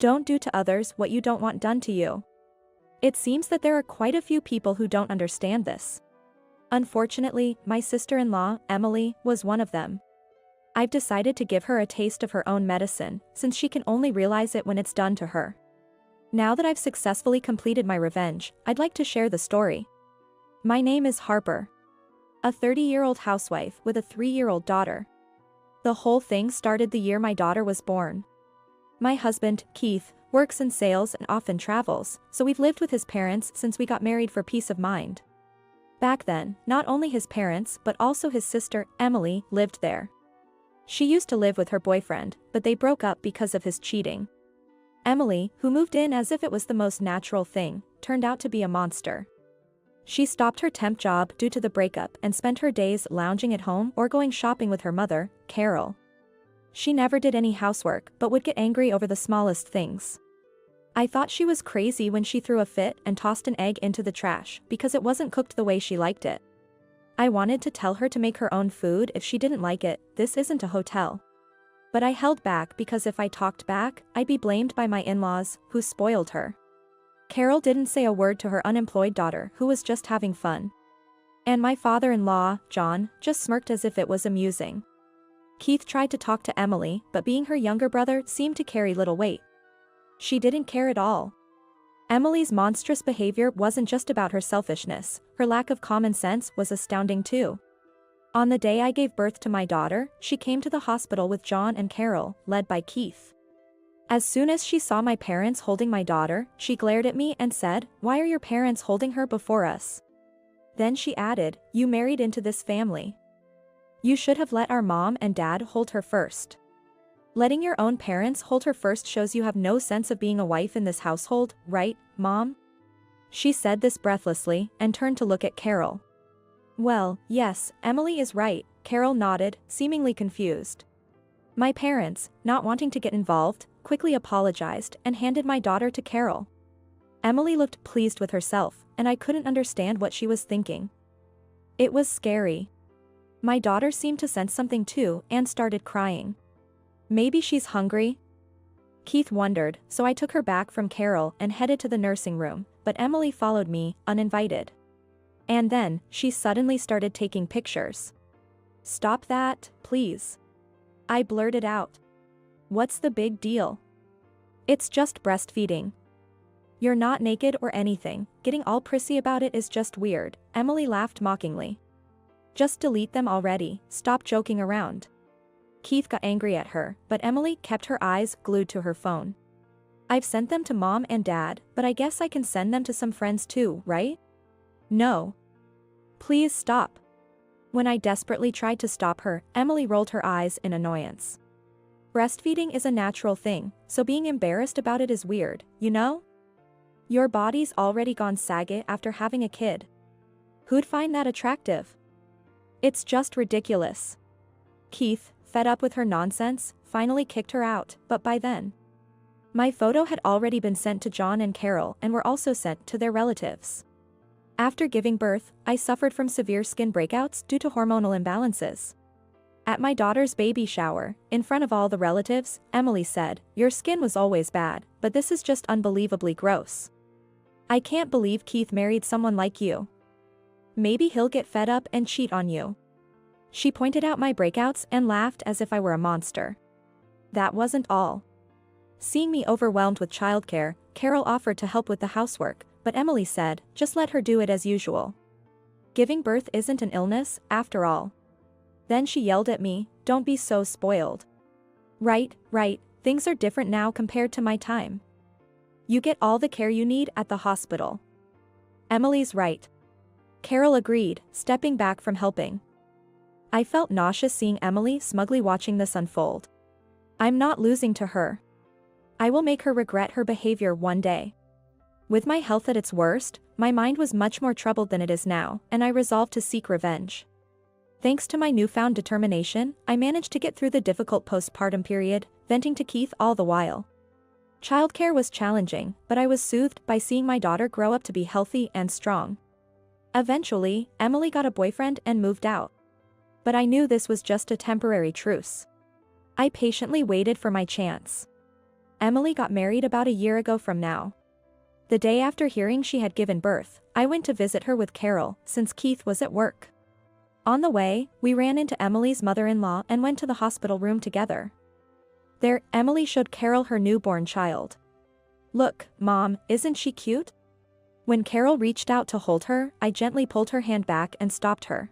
Don't do to others what you don't want done to you. It seems that there are quite a few people who don't understand this. Unfortunately, my sister-in-law, Emily, was one of them. I've decided to give her a taste of her own medicine, since she can only realize it when it's done to her. Now that I've successfully completed my revenge, I'd like to share the story. My name is Harper. A 30-year-old housewife with a 3-year-old daughter. The whole thing started the year my daughter was born. My husband, Keith, works in sales and often travels, so we've lived with his parents since we got married for peace of mind. Back then, not only his parents but also his sister, Emily, lived there. She used to live with her boyfriend, but they broke up because of his cheating. Emily, who moved in as if it was the most natural thing, turned out to be a monster. She stopped her temp job due to the breakup and spent her days lounging at home or going shopping with her mother, Carol. She never did any housework but would get angry over the smallest things. I thought she was crazy when she threw a fit and tossed an egg into the trash because it wasn't cooked the way she liked it. I wanted to tell her to make her own food if she didn't like it. This isn't a hotel. But I held back because if I talked back, I'd be blamed by my in-laws, who spoiled her. Carol didn't say a word to her unemployed daughter who was just having fun. And my father-in-law, John, just smirked as if it was amusing. Keith tried to talk to Emily, but being her younger brother seemed to carry little weight. She didn't care at all. Emily's monstrous behavior wasn't just about her selfishness, her lack of common sense was astounding too. On the day I gave birth to my daughter, she came to the hospital with John and Carol, led by Keith. As soon as she saw my parents holding my daughter, she glared at me and said, "Why are your parents holding her before us?" Then she added, "You married into this family. You should have let our mom and dad hold her first. Letting your own parents hold her first shows you have no sense of being a wife in this household, right, Mom?" She said this breathlessly and turned to look at Carol. "Well, yes, Emily is right," Carol nodded, seemingly confused. My parents, not wanting to get involved, quickly apologized and handed my daughter to Carol. Emily looked pleased with herself, and I couldn't understand what she was thinking. It was scary. My daughter seemed to sense something too and started crying. Maybe she's hungry? Keith wondered, so I took her back from Carol and headed to the nursing room, but Emily followed me, uninvited. And then, she suddenly started taking pictures. "Stop that, please." I blurted out. "What's the big deal? It's just breastfeeding. You're not naked or anything, getting all prissy about it is just weird," Emily laughed mockingly. "Just delete them already, stop joking around." Keith got angry at her, but Emily kept her eyes glued to her phone. "I've sent them to Mom and Dad, but I guess I can send them to some friends too, right?" "No. Please stop." When I desperately tried to stop her, Emily rolled her eyes in annoyance. "Breastfeeding is a natural thing, so being embarrassed about it is weird, you know? Your body's already gone saggy after having a kid. Who'd find that attractive? It's just ridiculous." Keith, fed up with her nonsense, finally kicked her out, but by then, my photo had already been sent to John and Carol and were also sent to their relatives. After giving birth, I suffered from severe skin breakouts due to hormonal imbalances. At my daughter's baby shower, in front of all the relatives, Emily said, "Your skin was always bad, but this is just unbelievably gross. I can't believe Keith married someone like you. Maybe he'll get fed up and cheat on you." She pointed out my breakouts and laughed as if I were a monster. That wasn't all. Seeing me overwhelmed with childcare, Carol offered to help with the housework, but Emily said, "Just let her do it as usual. Giving birth isn't an illness, after all." Then she yelled at me, "Don't be so spoiled. Right, things are different now compared to my time. You get all the care you need at the hospital." Emily's right. Carol agreed, stepping back from helping. I felt nauseous seeing Emily smugly watching this unfold. I'm not losing to her. I will make her regret her behavior one day. With my health at its worst, my mind was much more troubled than it is now, and I resolved to seek revenge. Thanks to my newfound determination, I managed to get through the difficult postpartum period, venting to Keith all the while. Childcare was challenging, but I was soothed by seeing my daughter grow up to be healthy and strong. Eventually, Emily got a boyfriend and moved out. But I knew this was just a temporary truce. I patiently waited for my chance. Emily got married about a year ago from now. The day after hearing she had given birth, I went to visit her with Carol, since Keith was at work. On the way, we ran into Emily's mother-in-law and went to the hospital room together. There, Emily showed Carol her newborn child. "Look, Mom, isn't she cute?" When Carol reached out to hold her, I gently pulled her hand back and stopped her.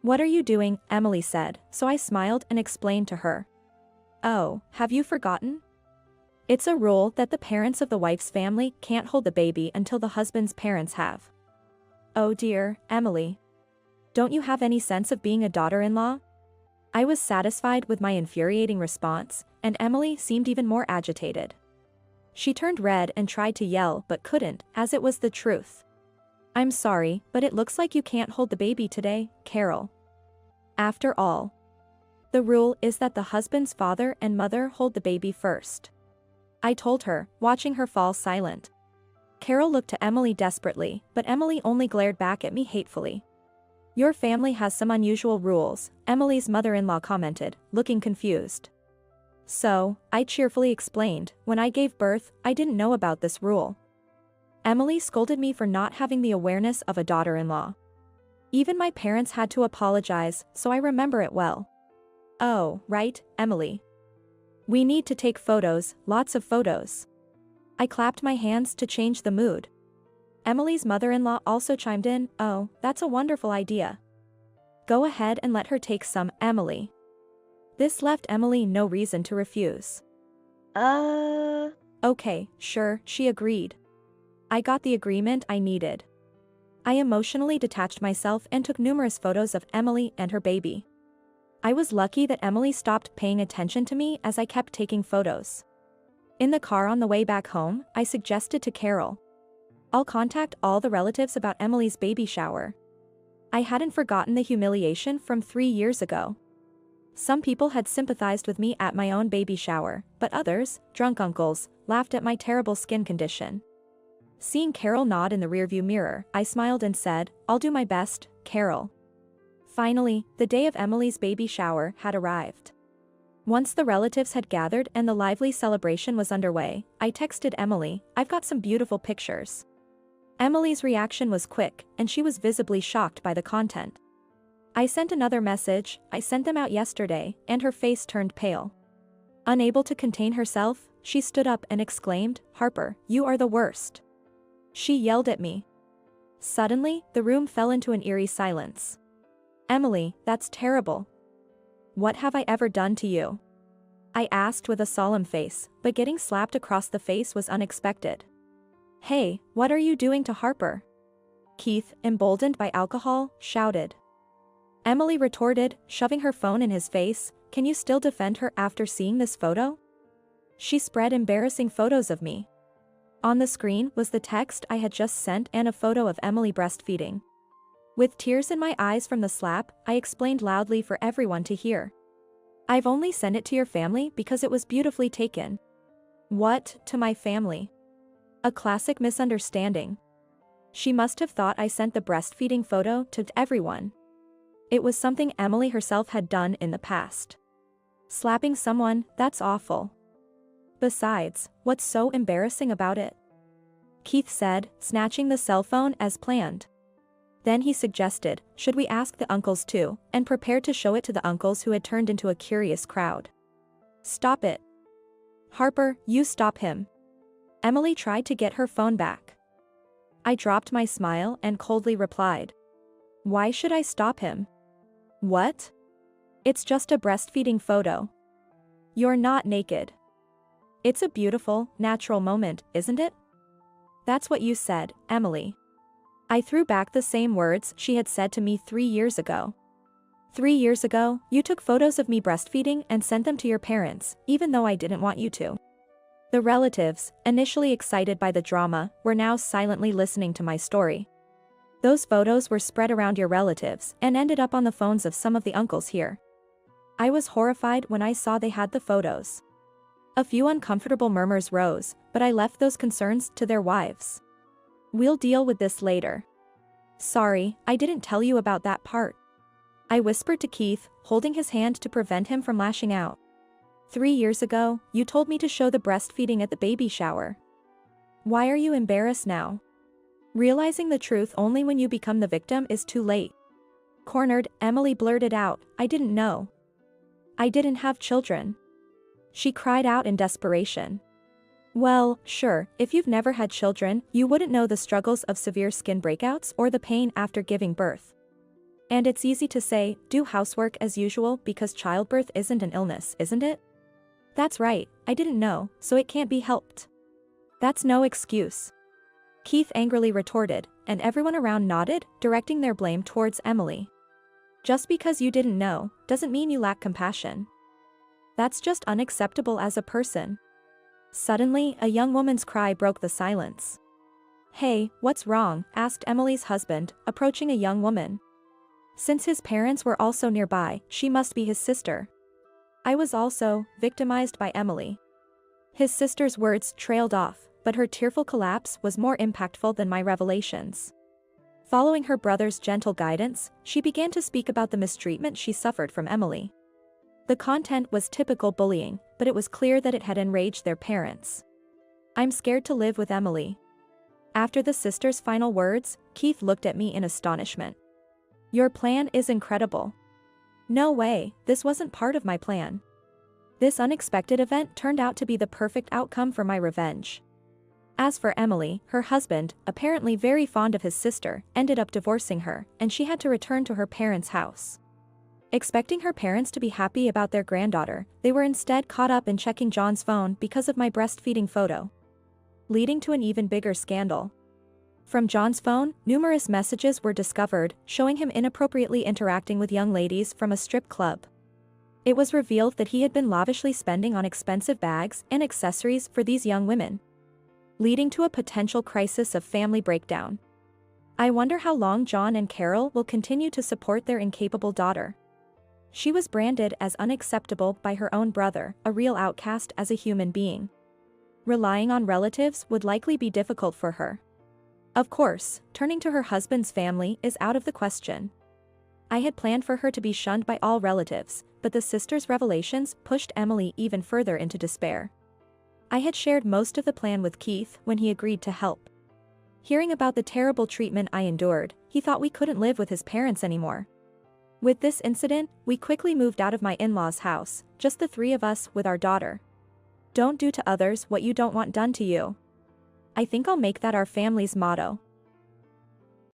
"What are you doing?" Emily said, so I smiled and explained to her. "Oh, have you forgotten? It's a rule that the parents of the wife's family can't hold the baby until the husband's parents have." "Oh dear, Emily. Don't you have any sense of being a daughter-in-law?" I was satisfied with my infuriating response, and Emily seemed even more agitated. She turned red and tried to yell but couldn't, as it was the truth. "I'm sorry, but it looks like you can't hold the baby today, Carol. After all, the rule is that the husband's father and mother hold the baby first," I told her, watching her fall silent. Carol looked to Emily desperately, but Emily only glared back at me hatefully. "Your family has some unusual rules," Emily's mother-in-law commented, looking confused. "So," I cheerfully explained, "when I gave birth, I didn't know about this rule." Emily scolded me for not having the awareness of a daughter-in-law. Even my parents had to apologize, so I remember it well. "Oh, right, Emily. We need to take photos, lots of photos." I clapped my hands to change the mood. Emily's mother-in-law also chimed in, "Oh, that's a wonderful idea. Go ahead and let her take some, Emily." This left Emily no reason to refuse. Okay, sure," she agreed. I got the agreement I needed. I emotionally detached myself and took numerous photos of Emily and her baby. I was lucky that Emily stopped paying attention to me as I kept taking photos. In the car on the way back home, I suggested to Carol, "I'll contact all the relatives about Emily's baby shower." I hadn't forgotten the humiliation from 3 years ago. Some people had sympathized with me at my own baby shower, but others, drunk uncles, laughed at my terrible skin condition. Seeing Carol nod in the rearview mirror, I smiled and said, "I'll do my best, Carol." Finally, the day of Emily's baby shower had arrived. Once the relatives had gathered and the lively celebration was underway, I texted Emily, "I've got some beautiful pictures." Emily's reaction was quick, and she was visibly shocked by the content. I sent another message, "I sent them out yesterday," and her face turned pale. Unable to contain herself, she stood up and exclaimed, "Harper, you are the worst." She yelled at me. Suddenly, the room fell into an eerie silence. "Emily, that's terrible. What have I ever done to you?" I asked with a solemn face, but getting slapped across the face was unexpected. "Hey, what are you doing to Harper?" Keith, emboldened by alcohol, shouted. Emily retorted, shoving her phone in his face, "Can you still defend her after seeing this photo?" She spread embarrassing photos of me. On the screen was the text I had just sent and a photo of Emily breastfeeding. With tears in my eyes from the slap, I explained loudly for everyone to hear. "I've only sent it to your family because it was beautifully taken." "What, to my family?" A classic misunderstanding. She must have thought I sent the breastfeeding photo to everyone. It was something Emily herself had done in the past. Slapping someone, that's awful. Besides, what's so embarrassing about it? Keith said, snatching the cell phone as planned. Then he suggested, should we ask the uncles too, and prepared to show it to the uncles who had turned into a curious crowd. "Stop it. Harper, you stop him." Emily tried to get her phone back. I dropped my smile and coldly replied. "Why should I stop him? What? It's just a breastfeeding photo. You're not naked. It's a beautiful, natural moment, isn't it?" "That's what you said, Emily." I threw back the same words she had said to me 3 years ago. 3 years ago, you took photos of me breastfeeding and sent them to your parents, even though I didn't want you to. The relatives, initially excited by the drama, were now silently listening to my story. Those photos were spread around your relatives and ended up on the phones of some of the uncles here. I was horrified when I saw they had the photos. A few uncomfortable murmurs rose, but I left those concerns to their wives. "We'll deal with this later." "Sorry, I didn't tell you about that part," I whispered to Keith, holding his hand to prevent him from lashing out. 3 years ago, you told me to show the breastfeeding at the baby shower. Why are you embarrassed now? Realizing the truth only when you become the victim is too late. Cornered, Emily blurted out, I didn't know. I didn't have children. She cried out in desperation. Well, sure, if you've never had children, you wouldn't know the struggles of severe skin breakouts or the pain after giving birth. And it's easy to say, do housework as usual because childbirth isn't an illness, isn't it? That's right, I didn't know, so it can't be helped. That's no excuse. Keith angrily retorted, and everyone around nodded, directing their blame towards Emily. Just because you didn't know, doesn't mean you lack compassion. That's just unacceptable as a person. Suddenly, a young woman's cry broke the silence. Hey, what's wrong? Asked Emily's husband, approaching a young woman. Since his parents were also nearby, she must be his sister. I was also victimized by Emily. His sister's words trailed off, but her tearful collapse was more impactful than my revelations. Following her brother's gentle guidance, she began to speak about the mistreatment she suffered from Emily. The content was typical bullying, but it was clear that it had enraged their parents. I'm scared to live with Emily. After the sister's final words, Keith looked at me in astonishment. Your plan is incredible. No way, this wasn't part of my plan. This unexpected event turned out to be the perfect outcome for my revenge. As for Emily, her husband, apparently very fond of his sister, ended up divorcing her, and she had to return to her parents' house. Expecting her parents to be happy about their granddaughter, they were instead caught up in checking John's phone because of my breastfeeding photo, leading to an even bigger scandal. From John's phone, numerous messages were discovered, showing him inappropriately interacting with young ladies from a strip club. It was revealed that he had been lavishly spending on expensive bags and accessories for these young women, leading to a potential crisis of family breakdown. I wonder how long John and Carol will continue to support their incapable daughter. She was branded as unacceptable by her own brother, a real outcast as a human being. Relying on relatives would likely be difficult for her. Of course, turning to her husband's family is out of the question. I had planned for her to be shunned by all relatives, but the sister's revelations pushed Emily even further into despair. I had shared most of the plan with Keith when he agreed to help. Hearing about the terrible treatment I endured, he thought we couldn't live with his parents anymore. With this incident, we quickly moved out of my in-laws' house, just the three of us with our daughter. Don't do to others what you don't want done to you. I think I'll make that our family's motto.